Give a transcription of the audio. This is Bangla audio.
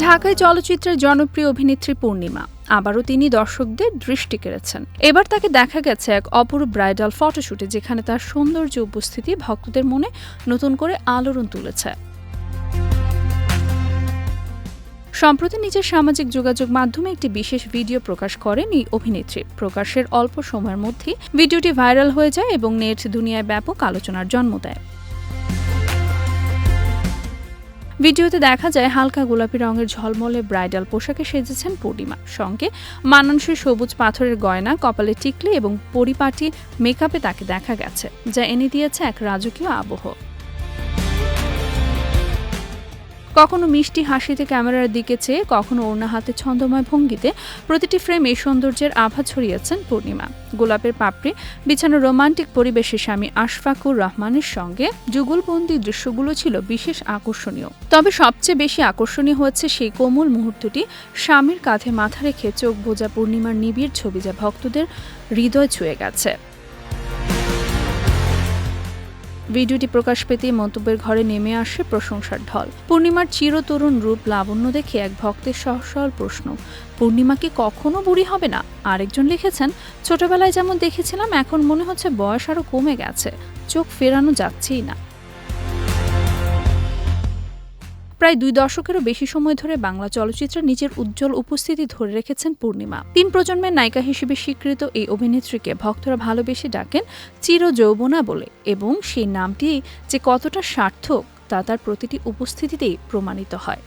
ঢাকায় চলচ্চিত্রের জনপ্রিয় অভিনেত্রী পূর্ণিমা আবারও তিনি দর্শকদের দৃষ্টি কেড়েছেন। এবার তাকে দেখা গেছে এক অপরূপ ব্রাইডাল ফটোশুটে, যেখানে তার সৌন্দর্য উপস্থিতি ভক্তদের মনে নতুন করে আলোড়ন তুলেছে। সম্প্রতি নিজের সামাজিক যোগাযোগ মাধ্যমে একটি বিশেষ ভিডিও প্রকাশ করেন এই অভিনেত্রী। প্রকাশের অল্প সময়ের মধ্যেই ভিডিওটি ভাইরাল হয়ে যায় এবং নেট দুনিয়ায় ব্যাপক আলোচনার জন্ম দেয়। ভিডিওতে দেখা যায় হালকা গোলাপি রঙের ঝলমলে ব্রাইডাল পোশাকে সেজেছেন পূর্ণিমা। সঙ্গে মানানসই সবুজ পাথরের গয়না, কপালে টিকলি এবং পরিপাটি মেকআপে তাকে দেখা গেছে, যা এনে দিয়েছে এক রাজকীয় আবহ। কখনো মিষ্টি হাসিতে ক্যামেরার দিকে চেয়ে, কখনো ওড়না হাতে ছন্দময় ভঙ্গিতে প্রতিটি ফ্রেমে সৌন্দর্যের আভা ছড়িয়েছেন পূর্ণিমা। গোলাপের পাপড়ি বিছানো রোমান্টিক পরিবেশে স্বামী আশফাকুর রহমানের সঙ্গে যুগলবন্দি দৃশ্যগুলো ছিল বিশেষ আকর্ষণীয়। তবে সবচেয়ে বেশি আকর্ষণীয় হচ্ছে সেই কোমল মুহূর্তটি, স্বামীর কাঁধে মাথা রেখে চোখ বোঝা পূর্ণিমার নিবিড় ছবি, যা ভক্তদের হৃদয় ছুঁয়ে গেছে। ভিডিওটি প্রকাশ পেতেই মন্তব্যের ঘরে নেমে আসে প্রশংসার ঢল। পূর্ণিমার চিরতরুণ রূপ লাবণ্য দেখে এক ভক্তের সহসরল প্রশ্ন, পূর্ণিমা কি কখনো বুড়ি হবে না? আরেকজন লিখেছেন, ছোটবেলায় যেমন দেখেছিলাম, এখন মনে হচ্ছে বয়স আরো কমে গেছে, চোখ ফেরানো যাচ্ছেই না। প্রায় 2 দশকেরও বেশি সময় ধরে বাংলা চলচ্চিত্রে নিজের উজ্জ্বল উপস্থিতি ধরে রেখেছেন পূর্ণিমা। 3 প্রজন্মের নায়িকা হিসেবে স্বীকৃত এই অভিনেত্রীকে ভক্তরা ভালোবেসে ডাকেন চিরযৌবনা বলে, এবং সেই নামটি যে কতটা সার্থক তা তার প্রতিটি উপস্থিতিতেই প্রমাণিত হয়।